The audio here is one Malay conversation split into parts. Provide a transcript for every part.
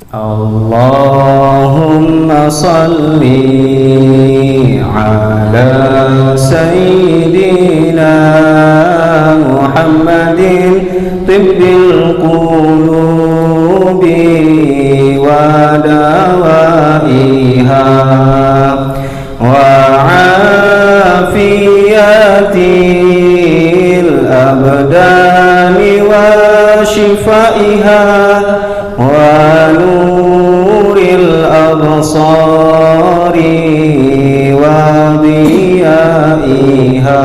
Allahumma salli ala sayyidina Muhammadin tibbil qulubi wa dawaiha wa afiyatil abdani wa shifaiha wa nuril absari wa diyaiha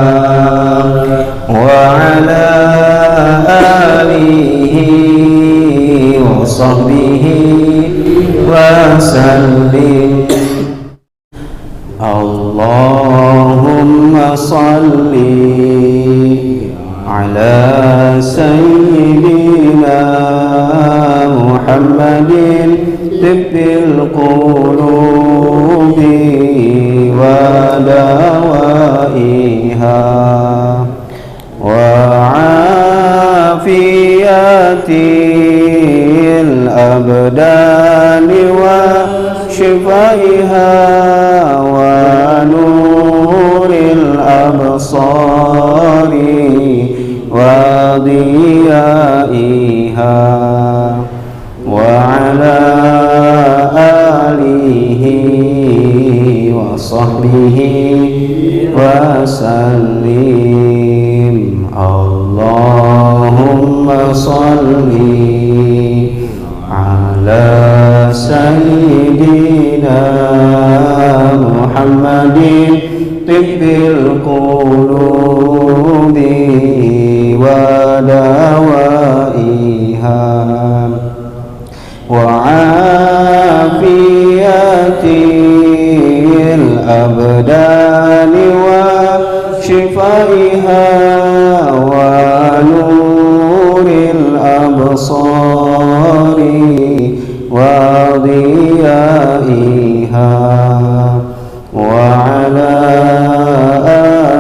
wa ala alihi wa sahbihi wa sallim. Allahumma salli ala sayyidina Muhammadin tibbil qulubi wa dawaiha wa afiyatil abdani wa shifaiha wa nuril absari wa diyaiha wa ala alihi wa sahbihi wa sallim. Allahumma salli ala sayyidina Muhammadin tibbil qulubi wa dawaiha wa afiyatil abdani wa shifaiha wa nuril absari wa diyaiha wa ala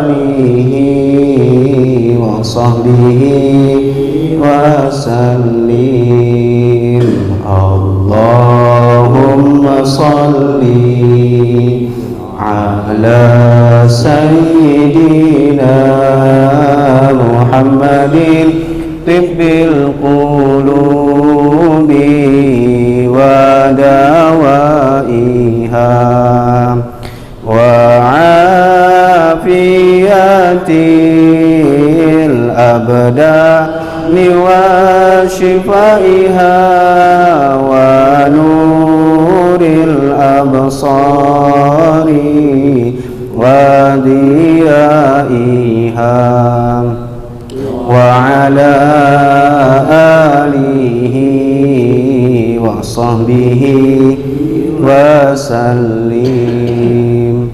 alihi wa sahbihi wa sallim. Allahumma salli ala sayyidina Muhammadin tibbil qulubi wa dawaiha wa afiyatil abdani wa shifaiha wa nuril absari wa diyaiha wa ala alihi wa sahbihi wa sallim.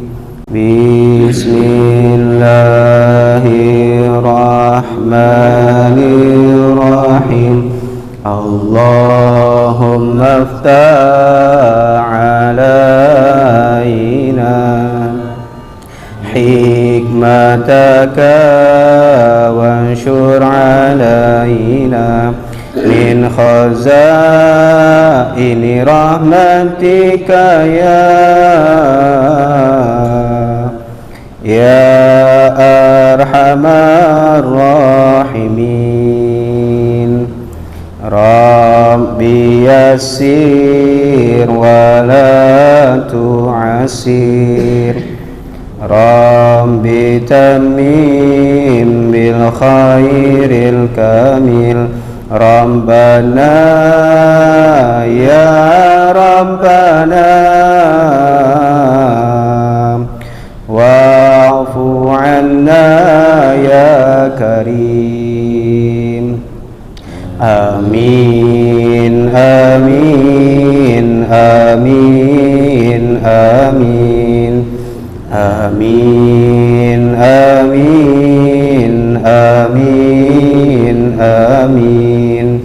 Bismillahirrahmanirrahim. Allahumma aftah alaina hikmataka wanshur alaina min khazaini rahmatika ya arhamar rahimin. Rabbi yassir wa la tu'assir, Rabbi tammim bil khairil kamil. Rabbana ya Rabbana wa'fu anna ya Karim. Amin amin amin amin amin amin amin amin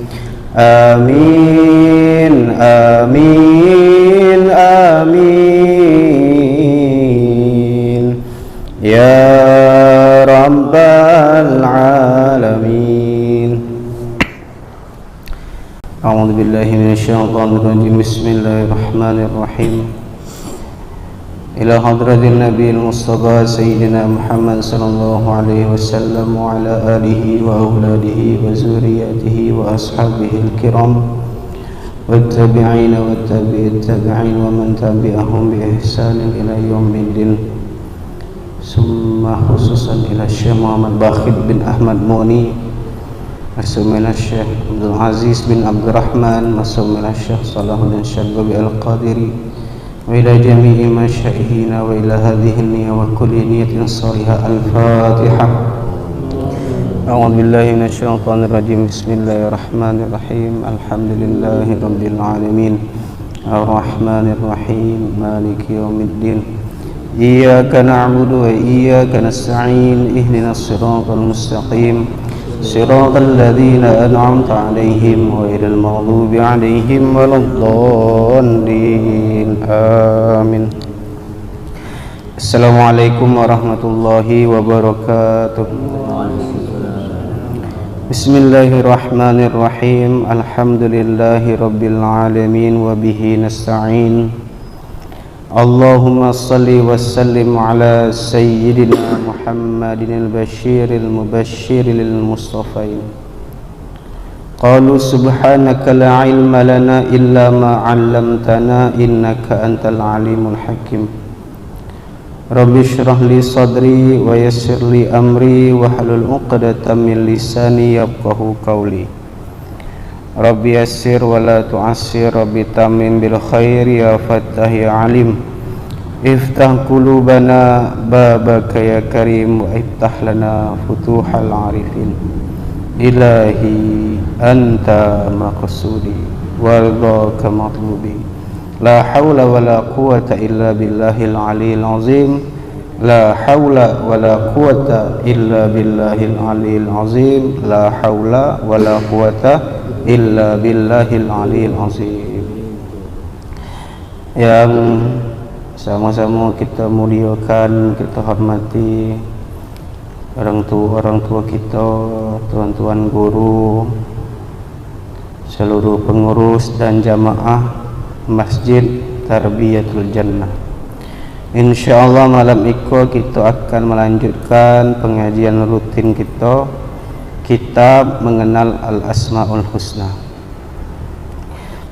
amin amin amin ya rabbal alamin. A'udzu billahi minasy syaithanir الرجيم بسم الله الرحمن الرحيم إلى حضرة النبي المصطفى سيدنا محمد صلى الله عليه وسلم وعلى آله وأولاده وذريته وأصحابه الكرام والتابعين والتابعين التابعين ومن تبعهم بإحسان إلى يوم الدين ثم خصوصا إلى الشيخ محمد باخر بن أحمد مغني ثم إلى الشيخ عبد العزيز بن عبد الرحمن ثم إلى الشيخ صلاح بن الشرقاوي القادري وإلى جميع مشايخنا وإلى هذه النية وكل نية صالحة. الفاتحة. أعوذ بالله من الشيطان الرجيم بسم الله الرحمن الرحيم الحمد لله رب العالمين الرحمن الرحيم مالك يوم الدين إياك نعبد وإياك نستعين اهدنا الصراط المستقيم صراط الذين أنعمت عليهم غير المغضوب عليهم ولا الضالين آمين. Assalamualaikum warahmatullahi wabarakatuh. Bismillahirrahmanirrahim. Alhamdulillahi rabbil alamin wa bihi nasta'in. Allahumma salli wa sallim ala sayyidina Muhammadin al-bashiril mubashshiril mustafain. Qalu subhanaka la ilma lana illa ma 'allamtana innaka antal alimul hakim. Rabbi shrah li sadri wa yassir li amri wa hlul 'uqdatam min lisani yafqahu qawli. Rabbi yassir wa la tu'assir, Rabbi tamim bil khair ya fattah ya alim. Iftah qulubana babaka ya karim wa iftah lana futuhal arifin. Ilahi anta maqsudi wardaka matlubi. La hawla wa la quwata illa billahil aliyil azim. La hawla wa la quwata illa billahil aliyil azim. La hawla wa la quwata illa billahil aliyil azim. Yang sama-sama kita muliakan, kita hormati orang tua kita, tuan-tuan guru, seluruh pengurus dan jamaah Masjid Tarbiyatul Jannah. InsyaAllah malam ini kita akan melanjutkan pengajian rutin kita, kitab mengenal Al-Asma'ul Husna.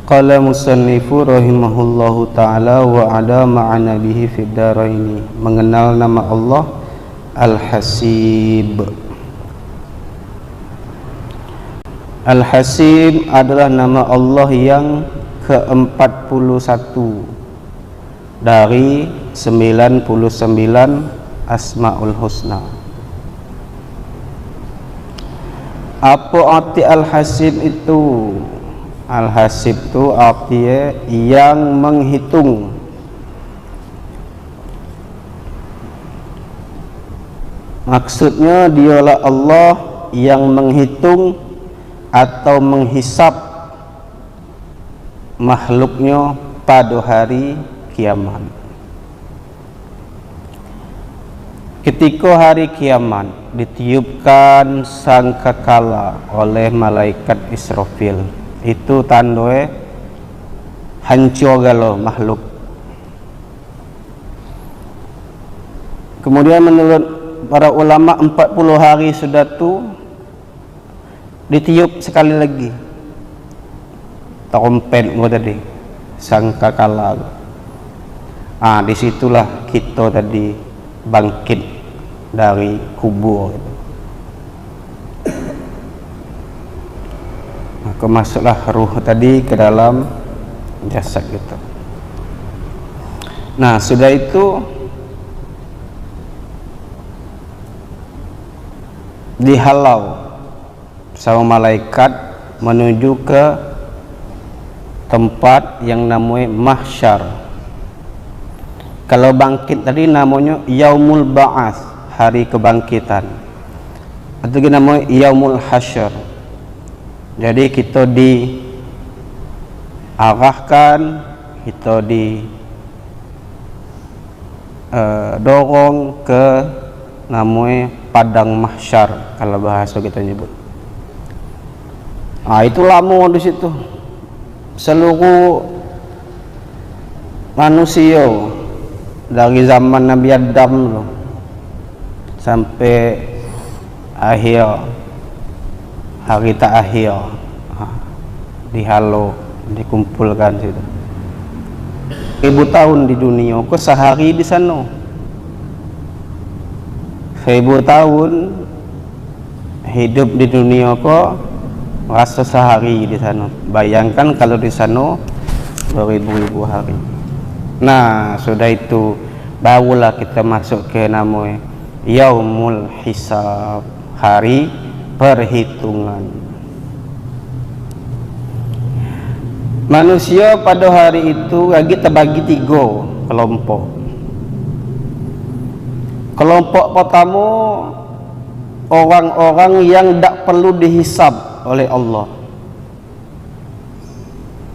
Qala musannifu rahimahullahu ta'ala wa ada ma'ana bihi fid daraini. Mengenal nama Allah Al-Hasib. Al-Hasib adalah nama Allah yang ke-41 dari 99 Asma'ul Husna. Apa arti Al-Hasib itu? Al-Hasib itu artinya yang menghitung. Maksudnya dialah Allah yang menghitung atau menghisap makhluknya pada hari kiamat. Ketika hari kiamat ditiupkan sangkakala oleh malaikat Israfil, itu tandanya hancur galau makhluk. Kemudian menurut para ulama 40 hari sudah tu ditiup sekali lagi trompet tadi sangkakala. Disitulah kita tadi bangkit dari kubur. Maka masuklah ruh tadi ke dalam jasad kita. Nah, sudah itu dihalau sama malaikat menuju ke tempat yang namanya mahsyar. Kalau bangkit tadi namanya yaumul ba'ats, hari kebangkitan, atau namanya yaumul hasyr. Jadi kita diarahkan, kita dorong ke namanya padang mahsyar kalau bahasa kita nyebut. Itu lama di situ seluruh manusia dari zaman Nabi Adam dulu sampai akhir hari tak akhir dihalau dikumpulkan situ 1000 tahun di dunia kok sehari di sana 1000 tahun hidup di dunia kok rasa sehari di sana. Bayangkan kalau di sana beribu-ribu hari. Nah, sudah itu barulah kita masuk ke namanya Yaumul Hisab, hari perhitungan. Manusia pada hari itu lagi terbagi 3 kelompok. Kelompok pertama orang-orang yang tak perlu dihisab oleh Allah.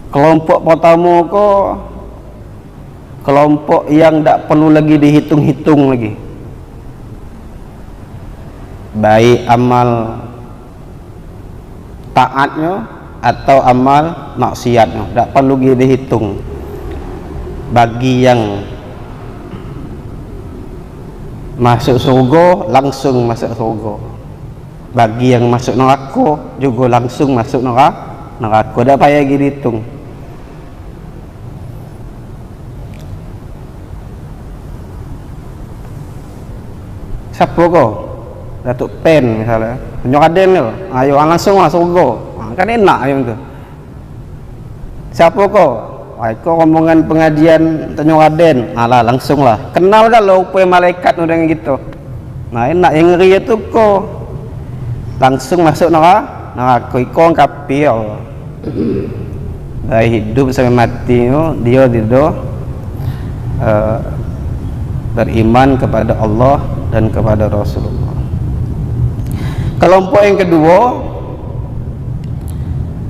Kelompok pertama kelompok yang tak perlu lagi dihitung-hitung lagi, baik amal taatnya atau amal maksiatnya, tak perlu lagi dihitung. Bagi yang masuk surga langsung masuk surga, bagi yang masuk neraka juga langsung masuk neraka, dah payah lagi dihitung. Siapa kau? Datuk Pen misalnya, punya Raden tu, ayo langsung lah surga, kan enak yang tu. Siapa kau? Kau rombongan pengajian tanya Raden, alah langsung lah, kenal dah lo upaya malaikat tu dengan gitu. Nah enak, yang ngeri itu kau langsung masuk neraka, kau kafir. Dari hidup sampai mati dia tidak beriman kepada Allah dan kepada Rasulullah. Kelompok yang kedua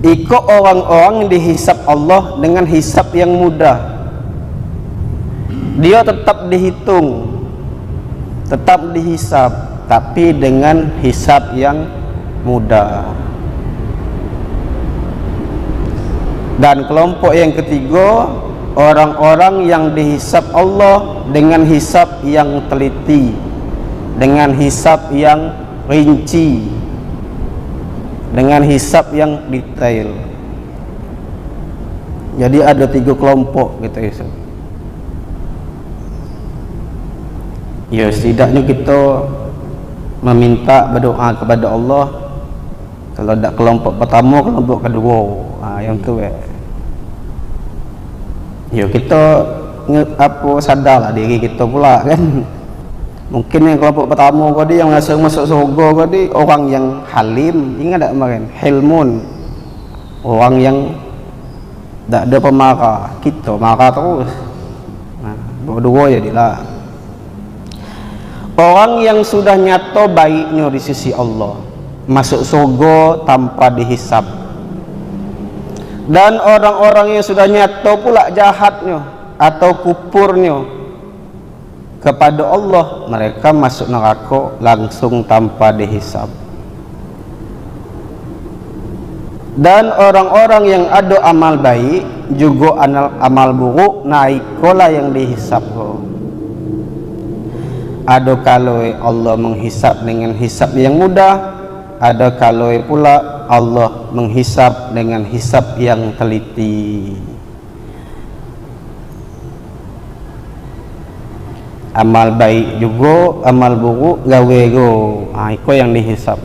ikut orang-orang yang dihisab Allah dengan hisab yang mudah. Dia tetap dihitung, tetap dihisab, tapi dengan hisab yang mudah. Dan kelompok yang ketiga, orang-orang yang dihisab Allah dengan hisab yang teliti, dengan hisab yang rinci, dengan hisab yang detail. Jadi ada 3 kelompok kita hisab. Ya, setidaknya kita meminta berdoa kepada Allah. Kalau tak kelompok pertama, kelompok kedua, yang tu ya kita sadarlah diri kita pula kan. Mungkin yang kelompok pertama tadi yang langsung masuk surga tadi orang yang halim, ingat tak kemarin hilmun, orang yang tak ada pemarah. Kita marah terus, berdua jadilah. Orang yang sudah nyata baiknya di sisi Allah masuk surga tanpa dihisab. Dan orang-orang yang sudah nyata pula jahatnya atau kufurnya kepada Allah, mereka masuk neraka langsung tanpa dihisab. Dan orang-orang yang ada amal baik juga amal buruk naik kola yang dihisab. Ada kalau Allah menghisab dengan hisab yang mudah, ada kalau pula Allah menghisab dengan hisab yang teliti. Amal baik juga, amal buruk gawe go, itu yang dihisab.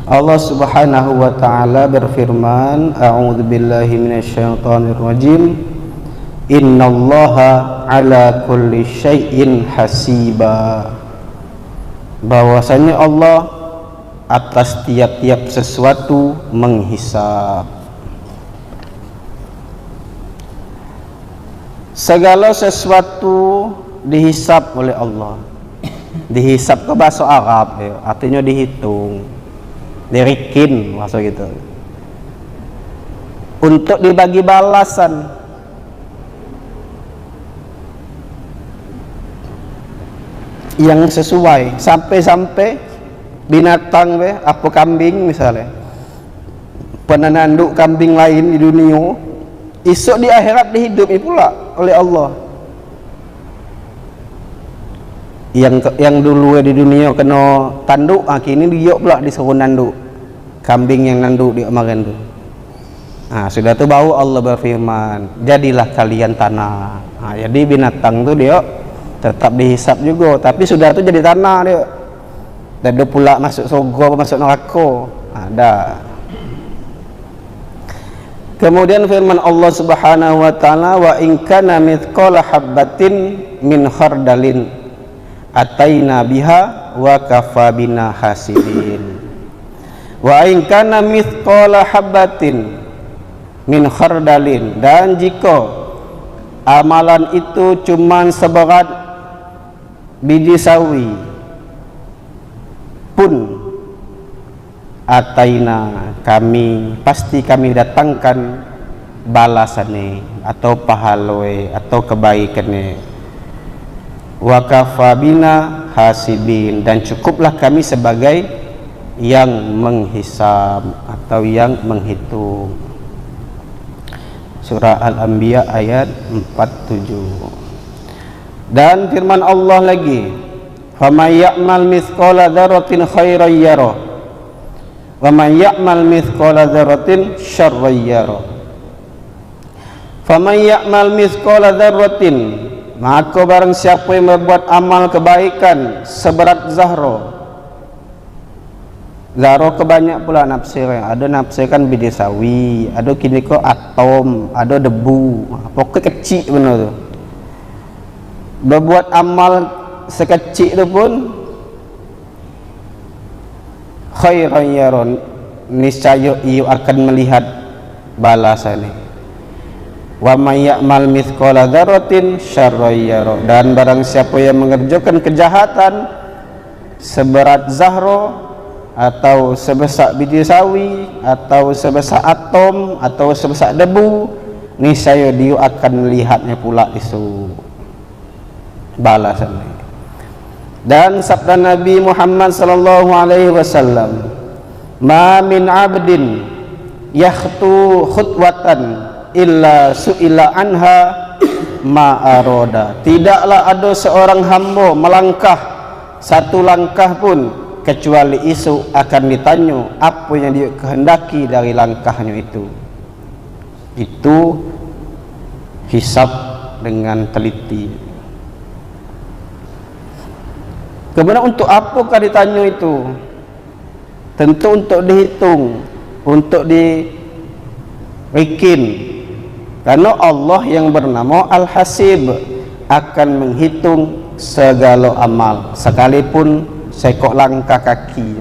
Allah Subhanahu wa taala berfirman, a'udzubillahi minasyaitonirrajim, innallaha ala kulli syai'in hasiba. Bahwasanya Allah atas tiap-tiap sesuatu menghisab. Segala sesuatu dihisab oleh Allah. Dihisab ke bahasa Arab artinya dihitung, dirikin maksud gitu, untuk dibagi balasan. Yang sesuai, sampai-sampai binatang apa kambing misalnya penanduk kambing lain di dunia, esok di akhirat dihidupi pula oleh Allah. Yang dulu di dunia kena tanduk, kini dia pula disuruh nanduk kambing yang nanduk di kemarin tu. Sudah tu baru Allah berfirman, jadilah kalian tanah. Jadi binatang tu dia tetap dihisap juga, tapi sudah tu jadi tanah dia. Dan dia pula masuk surga, masuk neraka. Ada. Kemudian firman Allah Subhanahu wa taala, wa in kana mithqala habatin min khardalin ataina biha wa kafa bina hasibin. Wa in kana mithqala habatin min khardalin, dan jika amalan itu cuman seberat biji sawi pun, ataina, pasti kami datangkan balasannya atau pahaloi atau kebaikannya. Wa kafabina hasibin, dan cukuplah kami sebagai yang menghisab atau yang menghitung. Surah Al-Anbiya ayat 47. Dan firman Allah lagi, faman ya'mal mithqala dzarratin khairan yarah wa man ya'mal mithqala dzarratin syarran yarah. Faman ya'mal mithqala dzarratin, maka barang siapa yang berbuat amal kebaikan seberat zarah. Zarah kebanyak pula nafsir, ada nafsirkan biji sawi, ada kini ko atom, ada debu, pokok kecil benar tu. Berbuat amal sekecil tu pun khairan yaron, niscaya ia akan melihat balasannya. Wa may ya'mal mithqala dzarratin syarran yara, dan barang siapa yang mengerjakan kejahatan seberat zahra atau sebesar biji sawi atau sebesar atom atau sebesar debu, niscaya dia akan melihatnya pula isu balasannya. Dan sabda Nabi Muhammad sallallahu alaihi wasallam, ma min abdin yakhtu khutwatan illa su'ila anha ma aroda, tidaklah ada seorang hamba melangkah satu langkah pun kecuali isu akan ditanya apa yang dia kehendaki dari langkahnya itu. Itu hisab dengan teliti. Kemudian untuk apakah ditanya itu? Tentu untuk dihitung, untuk dirikin. Karena Allah yang bernama Al-Hasib akan menghitung segala amal, sekalipun sekok langkah kaki.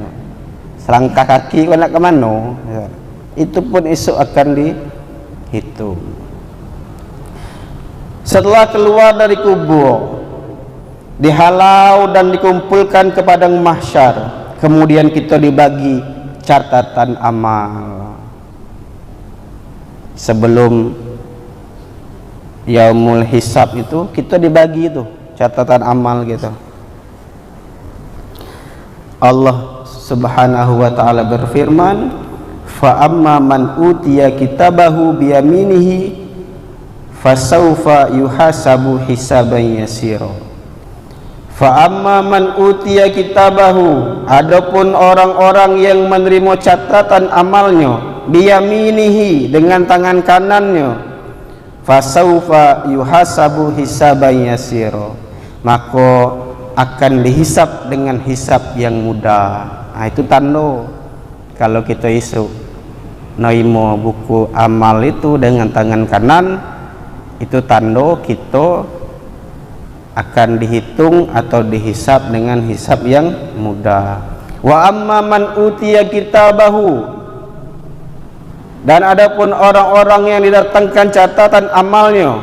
Selangkah kaki kau nak ke mana? Itu pun esok akan dihitung. Setelah keluar dari kubur, dihalau dan dikumpulkan ke padang mahsyar, kemudian kita dibagi catatan amal. Sebelum yaumul hisab itu kita dibagi itu catatan amal gitu. Allah Subhanahu wa taala berfirman, fa amma man utiya kitabahu biyaminihi fasaufa yuhasabu hisaban yasira. Fa amma man utiya kitabahu, adapun orang-orang yang menerima catatan amalnya biyaminihi, dengan tangan kanannya, fasaufa yuhasabu hisaban yasira, maka akan dihisap dengan hisap yang mudah. Itu tanda kalau kita isu naimo buku amal itu dengan tangan kanan, itu tanda kita akan dihitung atau dihisap dengan hisap yang mudah. Wa amma man utiya kitabahu, dan adapun orang-orang yang didatangkan catatan amalnya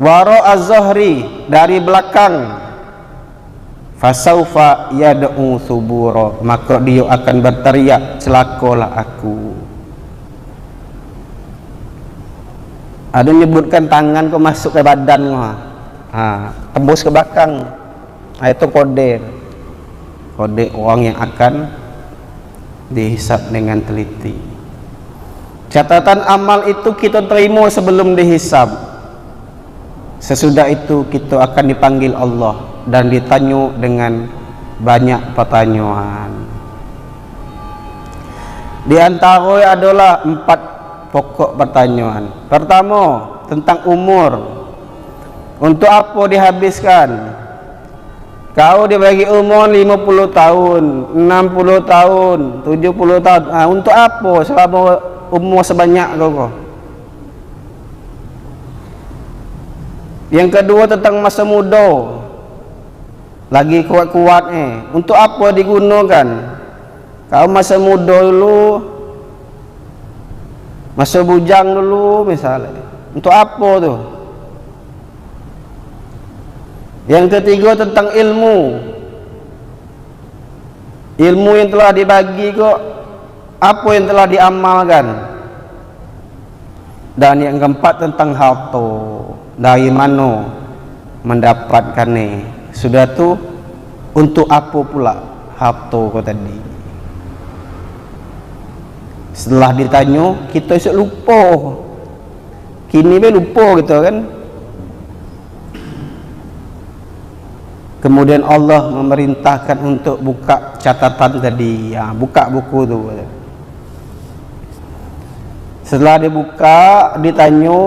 wara az-zahri, dari belakang, fasaufa yad'u subura, maka dia akan berteriak, celakalah aku. Ada menyebutkan tangan kau masuk ke badan kau, tembus ke belakang. Itu kode orang yang akan dihisap dengan teliti. Catatan amal itu kita terima sebelum dihisab. Sesudah itu kita akan dipanggil Allah dan ditanya dengan banyak pertanyaan. Di antara adalah 4 pokok pertanyaan. Pertama, tentang umur. Untuk apa dihabiskan? Kau dibagi umur 50 tahun, 60 tahun, 70 tahun. Untuk apa selama umur sebanyak kau? Yang kedua, tentang masa muda. Lagi kuat-kuat untuk apa digunakan? Kau masa muda dulu, masa bujang dulu misalnya. Untuk apa tu? Yang ketiga, tentang ilmu. Ilmu yang telah dibagi kok, apa yang telah diamalkan. Dan yang keempat, tentang harta. Dari mana mendapatkan ni? Sudah tu, untuk apa pula harta kau tadi? Setelah ditanya, kita esok lupa. Kini be lupa gitu kan. Kemudian Allah memerintahkan untuk buka catatan tadi, buka buku tu. Setelah dibuka, ditanya,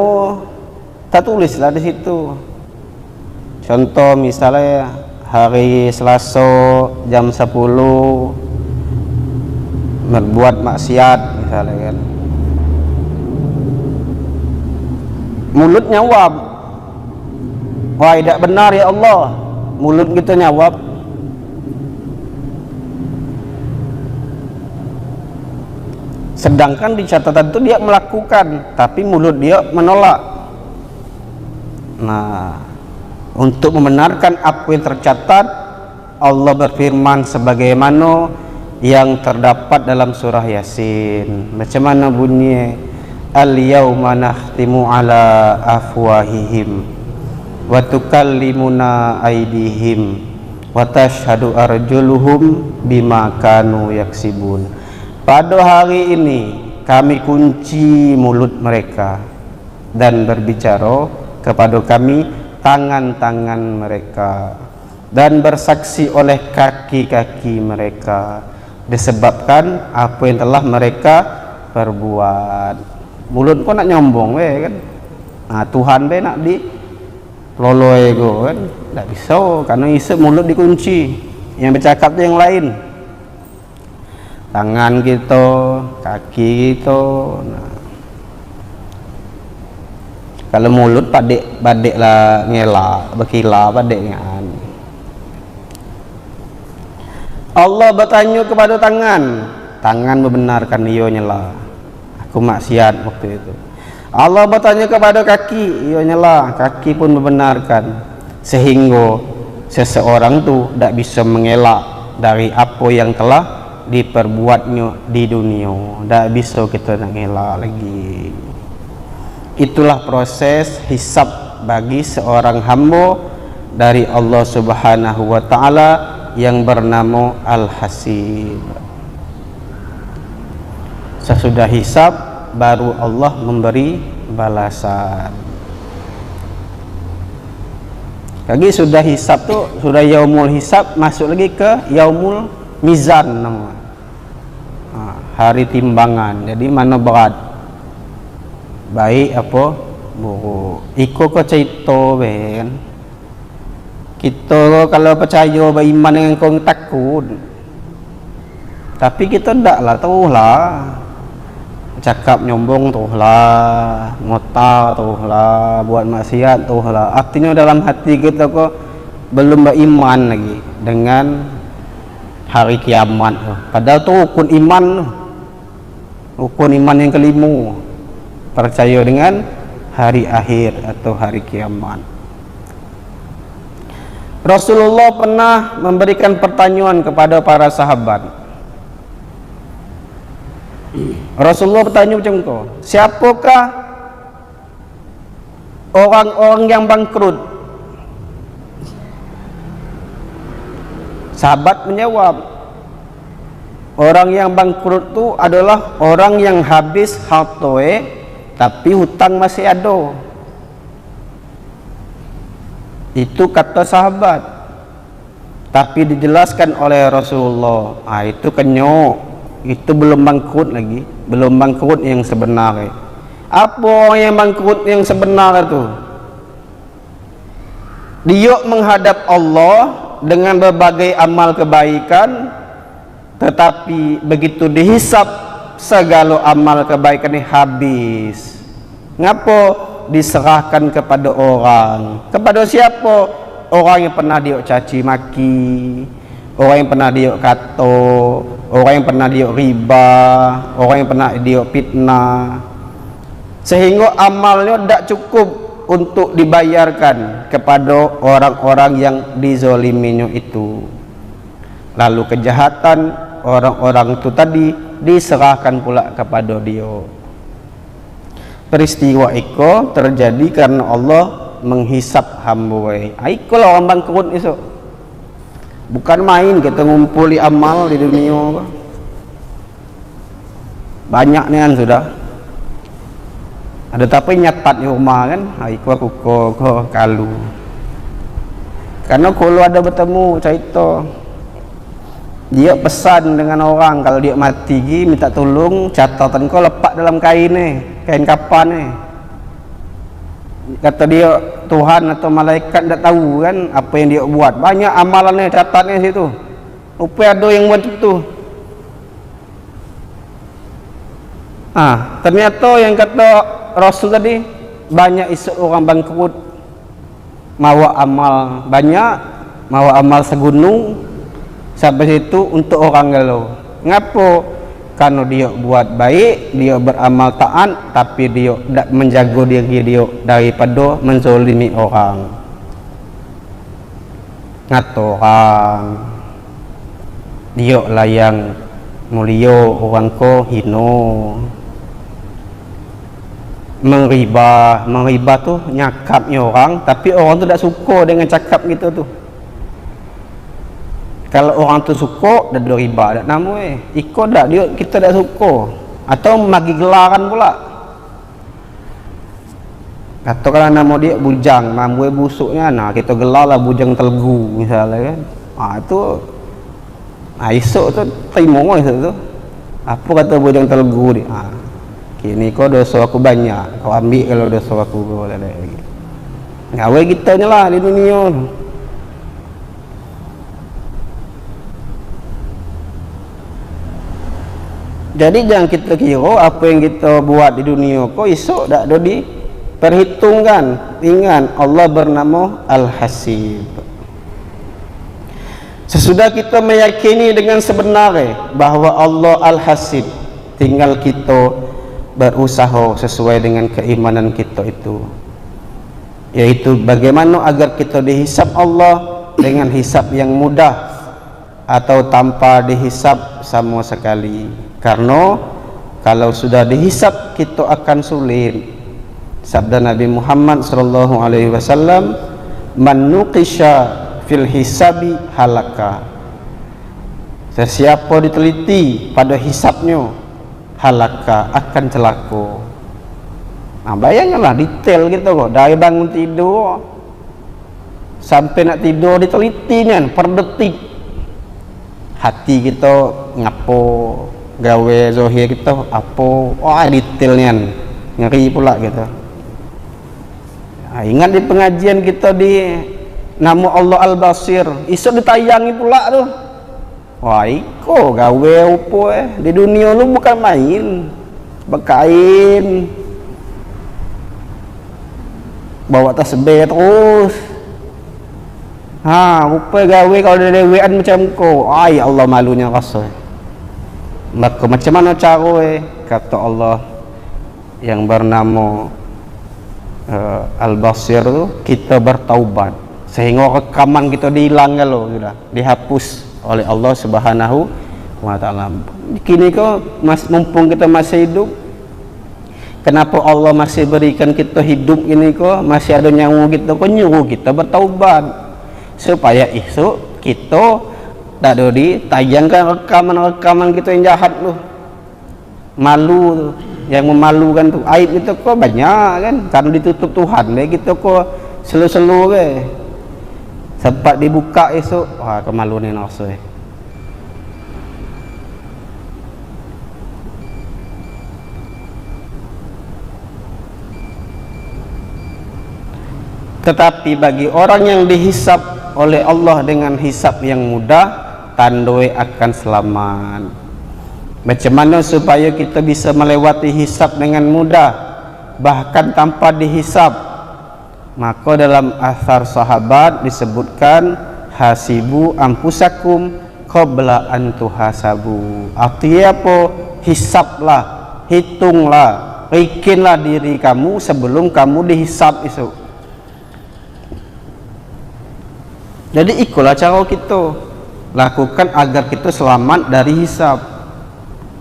tak tulislah di situ. Contoh misalnya hari Selasa jam 10 berbuat maksiat misalnya kan. Mulut nyawab, wah tidak benar ya Allah. Mulut kita nyawab. Sedangkan di catatan itu dia melakukan, tapi mulut dia menolak. Nah, untuk membenarkan apa yang tercatat, Allah berfirman sebagaimana yang terdapat dalam surah Yasin. Macam mana bunyi? Al-yawma nakhtimu ala afwahihim wa tukallimuna aydihim wa tashhadu arjuluhum bima kanu yaksibun. Pada hari ini kami kunci mulut mereka dan berbicara kepada kami tangan-tangan mereka, dan bersaksi oleh kaki-kaki mereka disebabkan apa yang telah mereka perbuat. Mulut kau nak nyombong kan? Tuhan be nak di loloi go kan? Tak bisa, karena isep mulut dikunci. Yang bercakap tu yang lain. Tangan kita, kaki kita. Kalau mulut badek lah ngelak, berkilah badek kan. Allah bertanya kepada tangan membenarkan ia nyela. Aku maksiat waktu itu. Allah bertanya kepada kaki, ia nyela, kaki pun membenarkan. Sehingga seseorang tu tak bisa mengelak dari apa yang telah diperbuatnya di dunia. Tak bisa kita nak ngelak lagi. Itulah proses hisab bagi seorang hamba dari Allah Subhanahu wa taala yang bernama Al-Hasib. Sesudah hisab baru Allah memberi balasan. Lagi sudah hisab tu, sudah yaumul hisab, masuk lagi ke yaumul mizan nama. Hari timbangan. Jadi mana berat, baik apa buruk. Iko ko cerita ben. Kita kalau percaya beriman dengan kau takut, tapi kita ndak lah, tahu lah. Cakap nyombong tuh lah, ngotak tuh lah, buat maksiat tuh lah. Artinya dalam hati kita kok belum beriman lagi dengan hari kiamat. Padahal tuh rukun iman, rukun iman yang kelima, percaya dengan hari akhir atau hari kiamat. Rasulullah pernah memberikan pertanyaan kepada para sahabat. Rasulullah bertanya macam tu, siapakah orang-orang yang bangkrut? Sahabat menjawab, Orang yang bangkrut tu adalah orang yang habis hartoe tapi hutang masih ada. Itu kata sahabat. Tapi dijelaskan oleh Rasulullah, itu kenyok. Itu belum bangkrut lagi, belum bangkrut yang sebenarnya. Apa yang bangkrut yang sebenar itu? Dia menghadap Allah dengan berbagai amal kebaikan, tetapi begitu dihisap segala amal kebaikan ini habis. Ngapa? Diserahkan kepada orang. Kepada siapa? Orang yang pernah dia caci maki, orang yang pernah dia kata, orang yang pernah dia riba, orang yang pernah dia fitnah, sehingga amalnya tidak cukup untuk dibayarkan kepada orang-orang yang dizoliminya itu. Lalu kejahatan orang-orang itu tadi diserahkan pula kepada dia. Peristiwa itu terjadi karena Allah menghisap hamba. Ikulah orang bangkrut esok. Bukan main kita ngumpuli amal di dunia. Banyak ni kan sudah. Ada tapi nyatat di rumah kan. Iko aku ko kalu. Karena kalau ada bertemu cerita, dia pesan dengan orang kalau dia mati minta tolong catatan kau lepak dalam kain ni, kain kapan ni. Kata dia Tuhan atau malaikat tak tahu kan apa yang dia buat. Banyak amalannya catatnya situ. Rupanya ada yang buat itu. Ternyata yang kata Rasul tadi, banyak isu orang bangkrut mawa amal banyak, mawa amal segunung sampai situ untuk orang galau. Ngapo? Karena dia buat baik, dia beramal taat, tapi dia tidak menjaga diri dia daripada menzolimi orang. Ngato orang dia lah yang mulia, orang ko hino. Meriba tu nyakapnya orang, tapi orang tu tak suka dengan cakap gitu tu. Kalau orang tu suka, dah riba, dah nama ikut dah dia, kita dah suka. Atau bagi gelaran pula. Katakanlah nama dia bujang, mambu busuknya, kita gelar lah bujang telgu misalnya kan. Itu esok tu terima esok tu. Apa kata bujang telgu ni? Kini kau dosa aku banyak, kau ambil kalau dosa aku boleh lagi. Gawe kita ni lah di dunia. Jadi jangan kita kira apa yang kita buat di dunia kau esok tak ada diperhitungkan. Ingat Allah bernama Al-Hasib. Sesudah kita meyakini dengan sebenarnya bahawa Allah Al-Hasib, tinggal kita berusaha sesuai dengan keimanan kita itu, yaitu bagaimana agar kita dihisap Allah dengan hisap yang mudah atau tanpa dihisap sama sekali. Karena kalau sudah dihisap kita akan sulit. Sabda Nabi Muhammad sallallahu alaihi wasallam, "Man nuqisha fil hisabi halaka." Sesiapa diteliti pada hisapnya, halaka, akan celaka. Bayangkanlah detail gitu kok, dari bangun tidur sampai nak tidur diteliti kan per detik. Hati kita ngapo, gawe zahir kita apa, detailnya ngeri pula gitu. Ingat di pengajian kita di nama Allah Al-Basir, isu ditayangi pula tu. Iko gawe opo di dunia lu bukan main, berkain, bawa tasbih terus. Rupa gawe kalau ada dewean macam ko. Ya Allah, malunya rasa. Maka macam mana cara kata Allah yang bernama Al-Basir tu, kita bertaubat sehingga rekaman kita dihilang kalau sudah dihapus oleh Allah Subhanahu wa taala. Kini kau mumpung kita masih hidup, kenapa Allah masih berikan kita hidup ini kok, masih ada nyawa kita, kok nyuruh kita bertaubat supaya esok kita tak ada ditayangkan rekaman-rekaman kita yang jahat tuh, malu tuh, yang memalukan tuh, aib itu kok banyak kan, karena ditutup Tuhan deh kita kok selu-selu ke sempat dibuka esok, wah kemaluan ni nafsu Tetapi bagi orang yang dihisap oleh Allah dengan hisap yang mudah, tandoi akan selamat. Macam mana supaya kita bisa melewati hisap dengan mudah, bahkan tanpa dihisap? Maka dalam athar sahabat disebutkan, hasibu ampusakum qabla an tuhasabu. Artinya apa? Hisaplah, hitunglah, bikinlah diri kamu sebelum kamu dihisap esok. Jadi ikulah cara kita lakukan agar kita selamat dari hisab.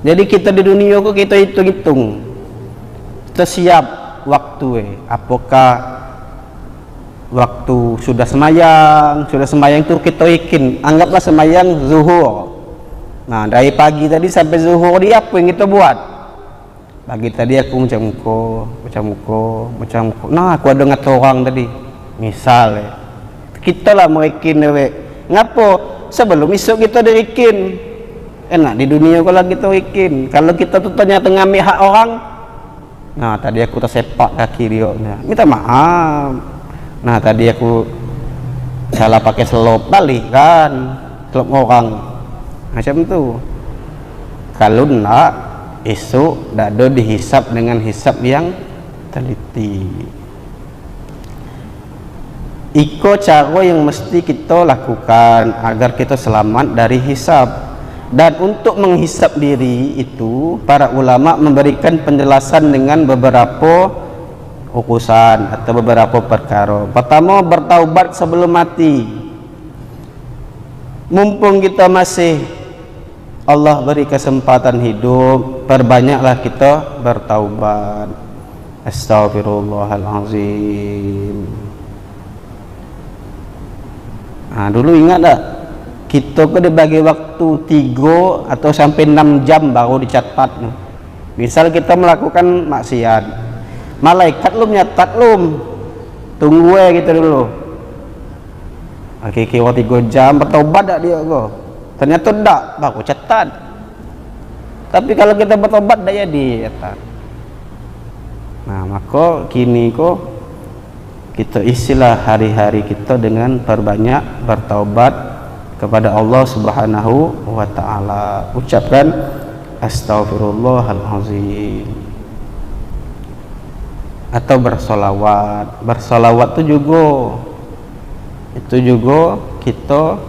Jadi kita di dunia kok kita hitung-hitung, kita siap waktu apakah waktu sudah semayang itu kita yakin, anggaplah semayang zuhur. Nah dari pagi tadi sampai zuhur di apa yang kita buat? Pagi tadi aku macam muka. Nah aku ada ngat orang tadi, misal kita lah merekin ngapo sebelum esok kita direkin. Enak di dunia kalau kita rekin, kalau kita tuh ternyata ngambil hak orang, nah tadi aku tersepak kaki dia, minta maaf. Nah tadi aku salah pakai selop, balik kan selop orang macam tu. Kalau nak esok dah ada dihisap dengan hisap yang teliti. Iko cara yang mesti kita lakukan agar kita selamat dari hisab. Dan untuk menghisap diri itu, para ulama memberikan penjelasan dengan beberapa urusan atau beberapa perkara. Pertama, bertaubat sebelum mati. Mumpung kita masih Allah beri kesempatan hidup, perbanyaklah kita bertaubat. Astaghfirullahalazim. Nah, dulu ingat tak? Kita kena bagi waktu 3 atau sampai 6 jam baru dicatat. Misal kita melakukan maksiat, malaikat lu nyatat lu, tunggu kita dulu. Kira 3 jam bertobat tak dia kok? Ternyata tak, baru catat. Tapi kalau kita bertobat tak jadi catat. Nah maka kini kok kita isilah hari-hari kita dengan perbanyak bertaubat kepada Allah Subhanahu wa ta'ala. Ucapkan astaghfirullahalazim atau bersolawat. Bersolawat itu juga kita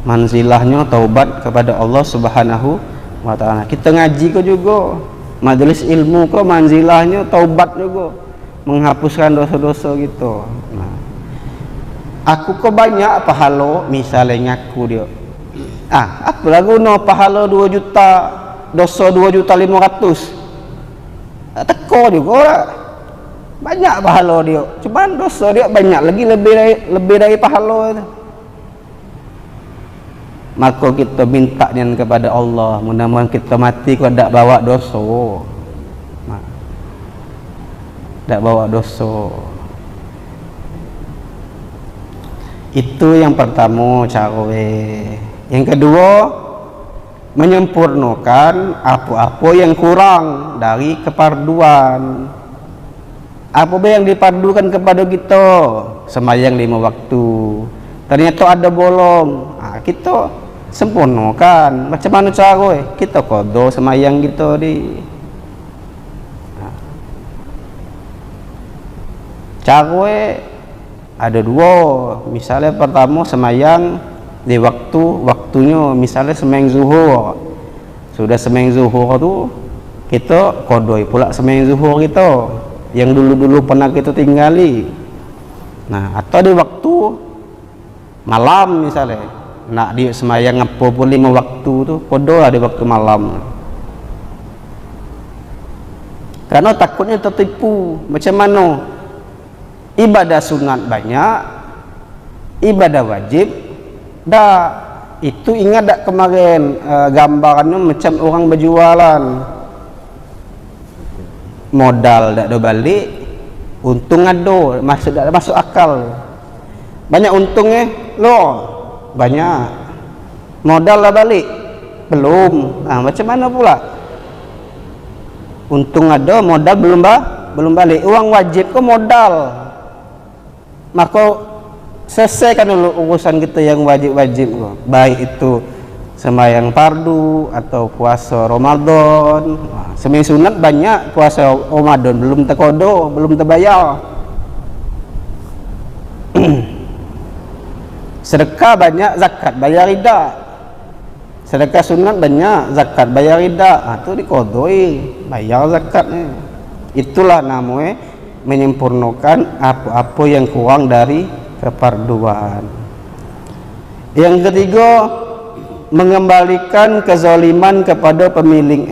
manzilahnya taubat kepada Allah Subhanahu wa ta'ala. Kita ngaji kok juga, majelis ilmu kok manzilahnya taubat juga, menghapuskan dosa-dosa gitu. Nah, aku kok banyak pahala, misalnya ngaku dia, apa lagu no pahala 2 juta, dosa 2.500.000, teko juga lah. Banyak pahala dia, cuman dosa dia banyak lagi, lebih dari pahala itu. Maka kita minta kepada Allah, mudah-mudahan kita mati kalau tak bawa dosa. Tak bawa dosa. Itu yang pertama cara. Yang kedua, menyempurnakan apa-apa yang kurang dari keparduan. Apa yang dipadukan kepada kita? Sembahyang 5 waktu. Ternyata ada bolong. Kita sempurnakan. Macam mana cara? Kita qada sembahyang kita di. Cara ada 2. Misalnya pertama sembahyang di waktunya, misalnya sembahyang zuhur. Sudah sembahyang zuhur tu kita qadai pula sembahyang zuhur kita yang dulu-dulu pernah kita tinggali. Nah, atau di waktu malam misalnya nak dia sembahyang apa pun 5 waktu tu qada di waktu malam. Karena takutnya tertipu. Macam mana? Ibadah sunat banyak, ibadah wajib Dah, itu ingat tak kemarin gambarannya macam orang berjualan, modal tak ada balik, untung ada, masuk akal. Banyak untungnya loh, banyak. Modal lah balik belum. Macam mana pula? Untung ada, modal belum balik. Uang wajib ke modal, maka selesaikan dulu urusan kita yang wajib-wajib, baik itu sembahyang fardu atau puasa Ramadan. Sembahyang sunat banyak, puasa Ramadan belum terkodo, belum terbayar. Sedekah banyak, zakat bayar tidak. Sedekah sunat banyak, zakat bayar tidak. Itu dikodoi, bayar zakatnya. Itulah namanya menyempurnakan apa-apa yang kurang dari kefarduan. Yang ketiga, mengembalikan kezaliman kepada pemilik.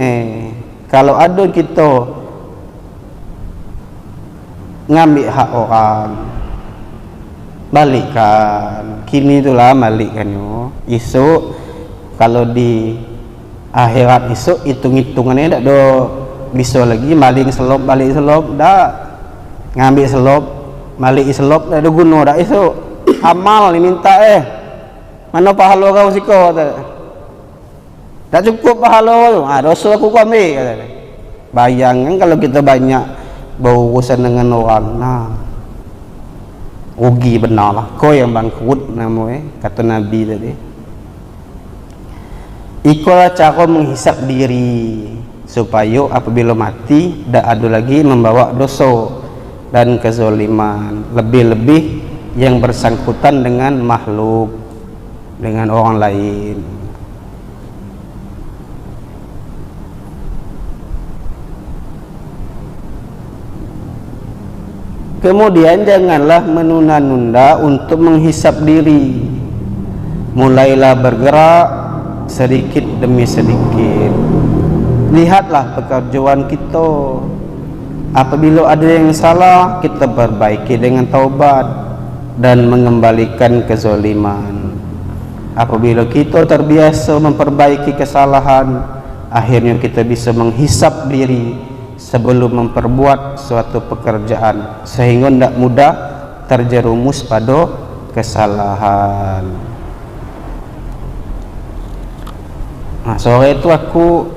Kalau ada kita ngambil hak orang, balikkan. Kini itulah balikkan. Esok kalau di akhirat esok hitung-hitungannya tak ada bisa lagi maling selop balik selop dah, ngambil selop balik selop tak ada guna dah. Esok amal diminta mana pahala kau siko tak cukup pahala tu, dosa aku ambil kata. Bayangkan kalau kita banyak berurusan dengan orang, rugi benar lah, kau yang bangkrut namanya, kata Nabi tadi. Itulah cara menghisap diri supaya apabila mati tak ada lagi membawa dosa dan kezaliman, lebih-lebih yang bersangkutan dengan makhluk, dengan orang lain. Kemudian janganlah menunda-nunda untuk menghisap diri. Mulailah bergerak sedikit demi sedikit. Lihatlah pekerjaan kita. Apabila ada yang salah, kita perbaiki dengan taubat dan mengembalikan kezaliman. Apabila kita terbiasa memperbaiki kesalahan, akhirnya kita bisa menghisap diri sebelum memperbuat suatu pekerjaan, sehingga tidak mudah terjerumus pada kesalahan. Sore itu aku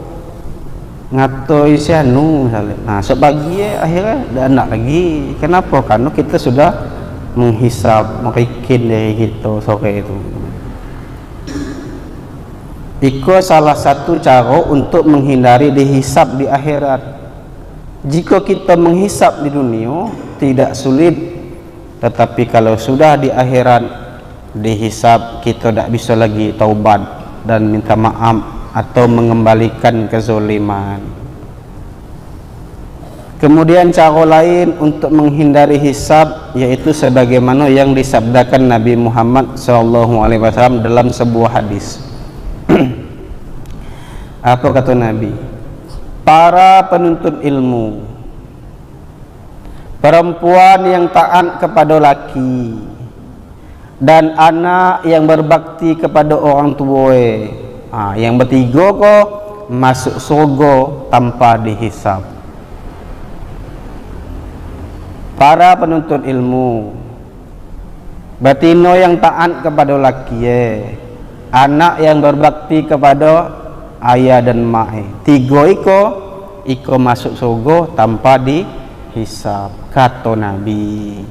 ngato isi misalnya. Sepagi akhirnya dah nak lagi. Kenapa? Karena kita sudah menghisap, merikin dari kita sore itu. Itu salah satu cara untuk menghindari dihisap di akhirat. Jika kita menghisap di dunia tidak sulit, tetapi kalau sudah di akhirat dihisap, kita tidak bisa lagi taubat dan minta maaf atau mengembalikan kezaliman. Kemudian cara lain untuk menghindari hisab yaitu sebagaimana yang disabdakan Nabi Muhammad SAW dalam sebuah hadis. Apa kata Nabi? Para penuntut ilmu, perempuan yang taat kepada laki, dan anak yang berbakti kepada orang tua, yang bertiga kok masuk surga tanpa dihisab. Para penuntut ilmu, betina yang taat kepada laki, anak yang berbakti kepada ayah dan mak, tiga iko masuk surga tanpa dihisab, kata Nabi.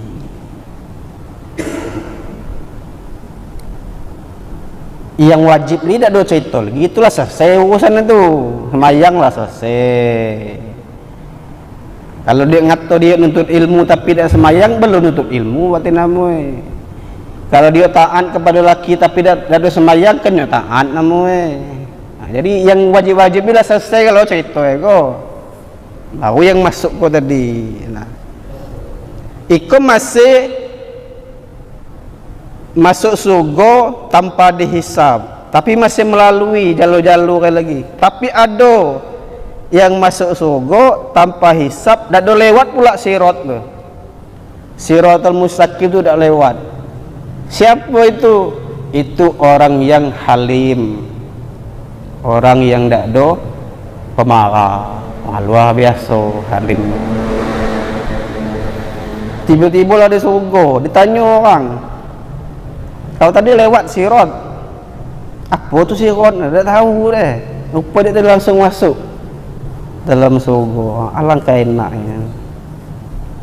Yang wajib ni tak ada cerita lagi, itulah selesai urusan itu, semayanglah selesai. Kalau dia ngata dia nuntut ilmu tapi tak semayang, belum nuntut ilmu berarti namanya. Kalau dia taat kepada laki tapi tak ada semayang, kan dia taat namanya. Jadi yang wajib-wajib bila selesai kalau cerita baru yang masuk tadi. Iko masih masuk surga tanpa dihisab, tapi masih melalui jalur-jalur lagi. Tapi ada yang masuk surga tanpa hisab, tak ada lewat pula sirat tu. Siratul mustaqim tu tak lewat. Siapa itu itu orang yang halim, orang yang ndak do pemarah. Luar biasa halim. Tiba-tiba lah di surga, ditanya orang, kau tadi lewat sirat, apa tu sirat? Tak tahu deh. Rupa dia tadi langsung masuk dalam surga. Alangkah enaknya.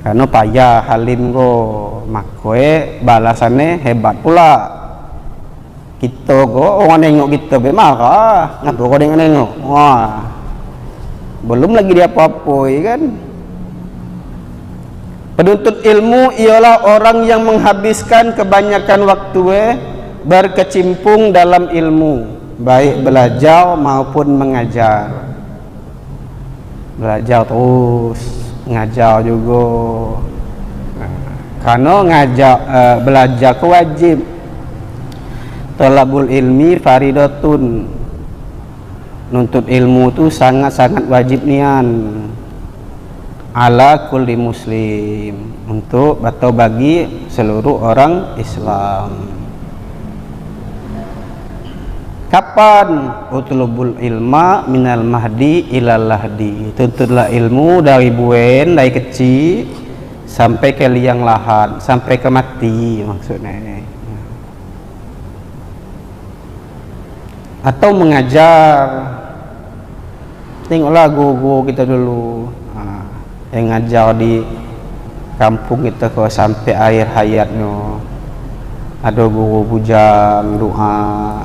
Karena payah halim ko, makanya balasannya hebat pula. Kita ko orang nengok kita marah, ngapa kau nengok? Wah, belum lagi dia apa-apa, ya kan? Penuntut ilmu ialah orang yang menghabiskan kebanyakan waktu berkecimpung dalam ilmu, baik belajar maupun mengajar. Belajar terus, ngajar juga. Karena ngajar belajar itu wajib. Talabul ilmi faridatun. Nuntut ilmu itu sangat-sangat wajib nian ala kulli muslim, untuk atau bagi seluruh orang Islam. Kapan? Utlubul ilma minal mahdi ilal lahdi. Tuntutlah ilmu dari buen, dari kecil sampai ke liang lahat, sampai ke mati maksudnya. Atau mengajar. Tengoklah guru kita dulu, yang ngajar di kampung kita kok sampai akhir hayatnya. Ada guru bujang doa,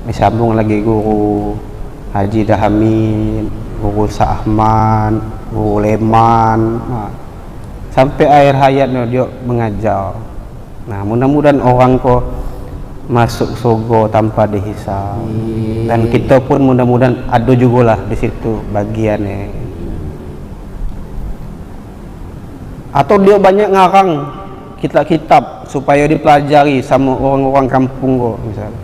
disambung lagi guru Haji Dahamin, guru Sa'ahman, guru Leman, sampai akhir hayatnya dia mengajar. Nah, mudah-mudahan orang kok masuk surga tanpa dihisab, dan kita pun mudah-mudahan ada juga lah di situ bagiannya. Atau dia banyak ngarang kitab-kitab supaya dipelajari sama orang-orang kampung kok, misalnya.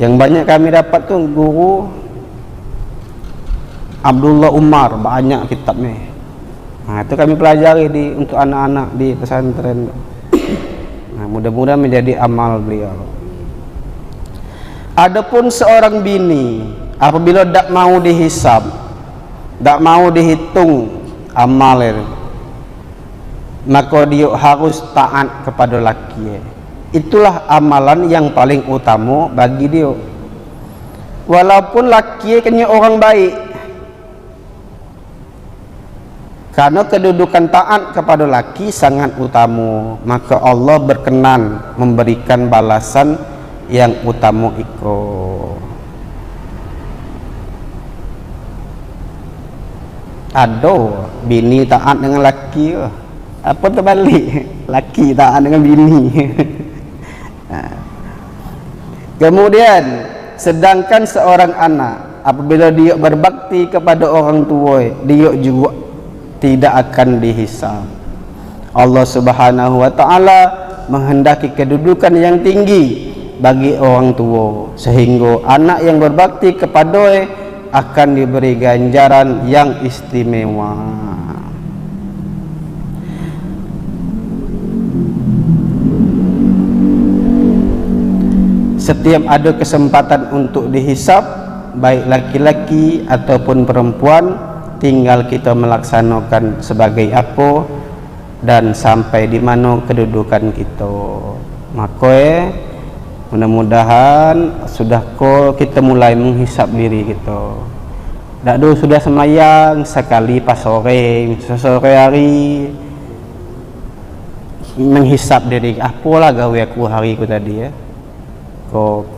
Yang banyak kami dapat tuh guru Abdullah Umar, banyak kitabnya. Nah, itu kami pelajari untuk anak-anak di pesantren. Nah, mudah-mudahan menjadi amal beliau. Adapun seorang bini apabila tak mau dihisab, tak mau dihitung amalnya, maka dia harus taat kepada laki. Itulah amalan yang paling utama bagi dia. Walaupun laki kena orang baik, karena kedudukan taat kepada laki sangat utama, maka Allah berkenan memberikan balasan yang utama itu. Ada bini taat dengan laki, apa terbalik? Laki taat dengan bini. Kemudian, sedangkan seorang anak apabila dia berbakti kepada orang tua, dia juga tidak akan dihisab. Allah Subhanahu wa taala menghendaki kedudukan yang tinggi bagi orang tua, sehingga anak yang berbakti kepada akan diberi ganjaran yang istimewa. Setiap ada kesempatan untuk dihisab, baik laki-laki ataupun perempuan, tinggal kita melaksanakan sebagai apa dan sampai di mana kedudukan kita. Maka mudah-mudahan sudah kita mulai menghisap diri kita. Tak ada sudah semayang sekali pas sore hari menghisap diri. Apalah gawe aku hari ku tadi ya. Kalau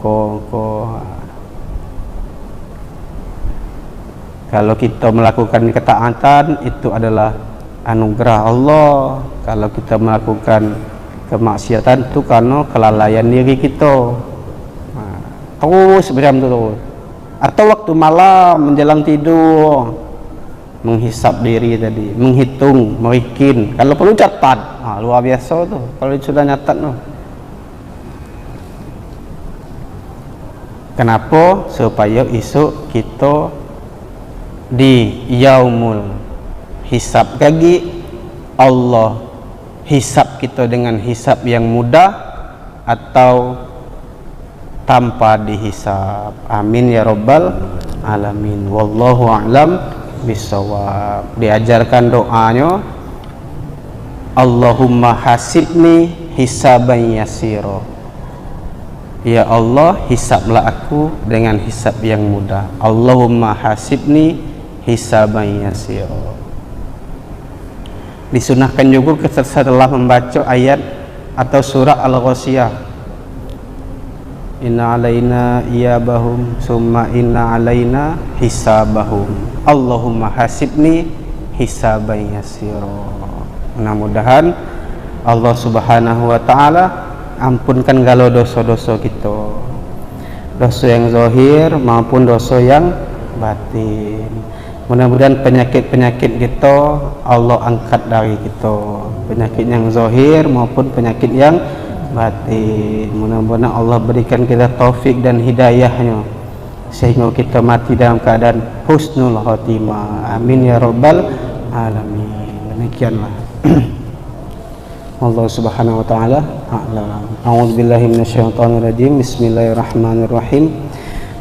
kita melakukan ketaatan itu adalah anugerah Allah. Kalau kita melakukan kemaksiatan itu karena kelalaian diri kita. Terus macam itu terus. Atau waktu malam menjelang tidur menghisap diri tadi, menghitung, merikin. Kalau perlu catat, luar biasa tuh. Kalau sudah nyatat tuh. Kenapa? Supaya esok kita di yaumul hisab lagi Allah hisab kita dengan hisab yang mudah, atau tanpa dihisab. Amin ya rabbal alamin. Wallahu a'lam bishawab. Diajarkan doanya, Allahumma hasibni hisaban yasira. Ya Allah, hisablah aku dengan hisab yang mudah. Allahumma hasibni hisaban yasira. Disunahkan juga setelah membaca ayat atau surah Al-Ghasyiyah, inna alaina iyabahum summa inna alaina hisabahum. Allahumma hasibni hisaban yasira. Mudah-mudahan Allah Subhanahu wa ta'ala ampunkan galau dosa-dosa kita, dosa yang zahir maupun dosa yang batin. Mudah-mudahan penyakit-penyakit kita Allah angkat dari kita, penyakit yang zahir maupun penyakit yang batin. Mudah-mudahan Allah berikan kita taufik dan hidayahnya sehingga kita mati dalam keadaan husnul khatimah. Amin ya rabbal alamin. Demikianlah. Allah Subhanahu wa ta'ala a'lam. A'udzubillahi minasyaitonir rajim. Bismillahirrahmanirrahim.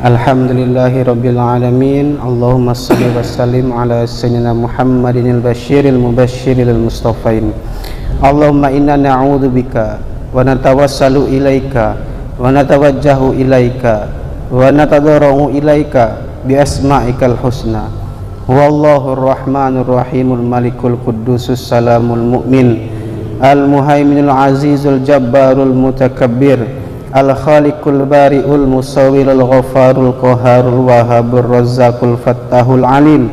Alhamdulillahi rabbil alamin. Allahumma shalli wa sallim ala sayyidina Muhammadin al-basyiril mubasyiril mustafain. Allahumma inna na'udzubika wa natawassalu ilaika wa natawajjahu ilaika wa natadarra'u ilaika bi asma'ikal husna. Wallahu ar-rahmanur rahimul malikul quddusus salamul mu'min al-muhaiminul azizul jabbarul mutakabbir al-khaliqul bari'ul musawwirul ghafarul qaharul wahabur razzaqul fattahul alim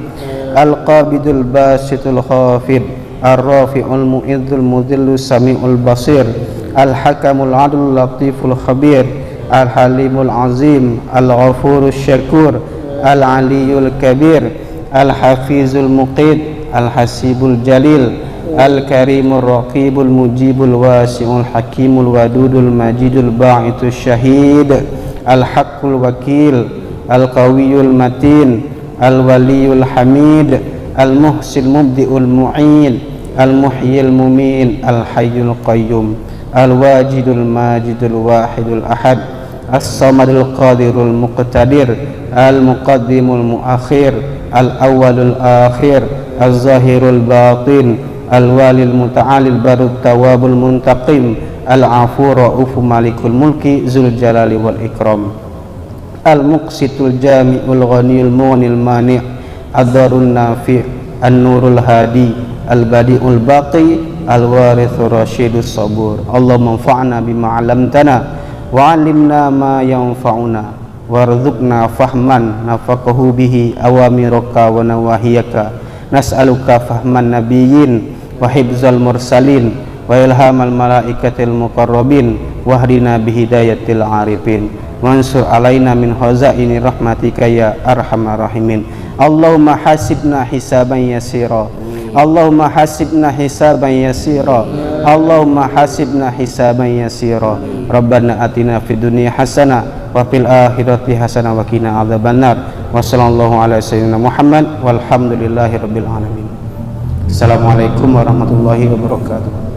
al-qabidul basitul khafid ar-rafi'ul mu'idzul mudhillus sami'ul basir al-hakamul adlul latiful khabir al-halimul azim al-ghafurus syakur al-aliyul kabir al-hafizul muqid al-hasibul jalil al-karimur raqibul mujibul wasi'ul hakimul wadudul majidul ba'itus syahid al-haqqul wakil al-qawiyul matin al-waliyul hamid al-muhsil mubdi'ul mu'in al-muhyil mumin al-hayyul qayyum al-wajidul majidul wahidul ahad as-samadul qadirul muqtadir al-muqaddimul muakhir al-awwalul akhir az-zahirul batin al-walil muta'alil barut tawabul muntaqim al-afu ra'ufu malikul mulki zul jalali wal ikram al-muqsitul jami'ul ghaniyul mu'nil mani' ad-darun nafi' an-nurul hadi al-badi'ul baqi al-warithur rasyidus sabur. Allahumma anfa'na bima 'allamtana wa 'allimna ma yanfa'una warzuqna fahman nafaqahu bihi awamiraka wa nawahiyaka. Nas'aluka fahman nabiyyin wa hibzal mursalin wa ilhamal malaikatil muqarrabin wahdina bihidayatil arifin wansur alaina min khazaini rahmatika ya arhamar rahimin. Allahumma hasibna hisaban yasira. Allahumma hasibna hisaban yasira. Allahumma hasibna hisaban yasira. Rabbana atina fid dunya hasanah wa fil akhirati hasanah wa qina adzabannar. Wa sallallahu ala sayyidina Muhammad walhamdulillahi rabbil alamin. Assalamualaikum warahmatullahi wabarakatuh.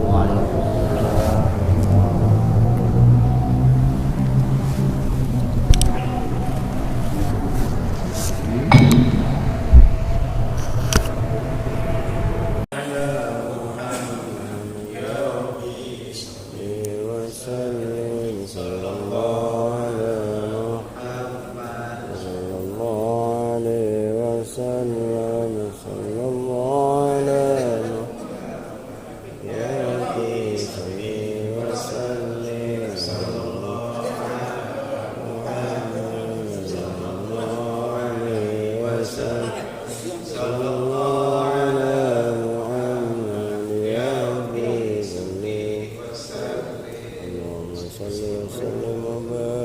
صل وسلم وبارك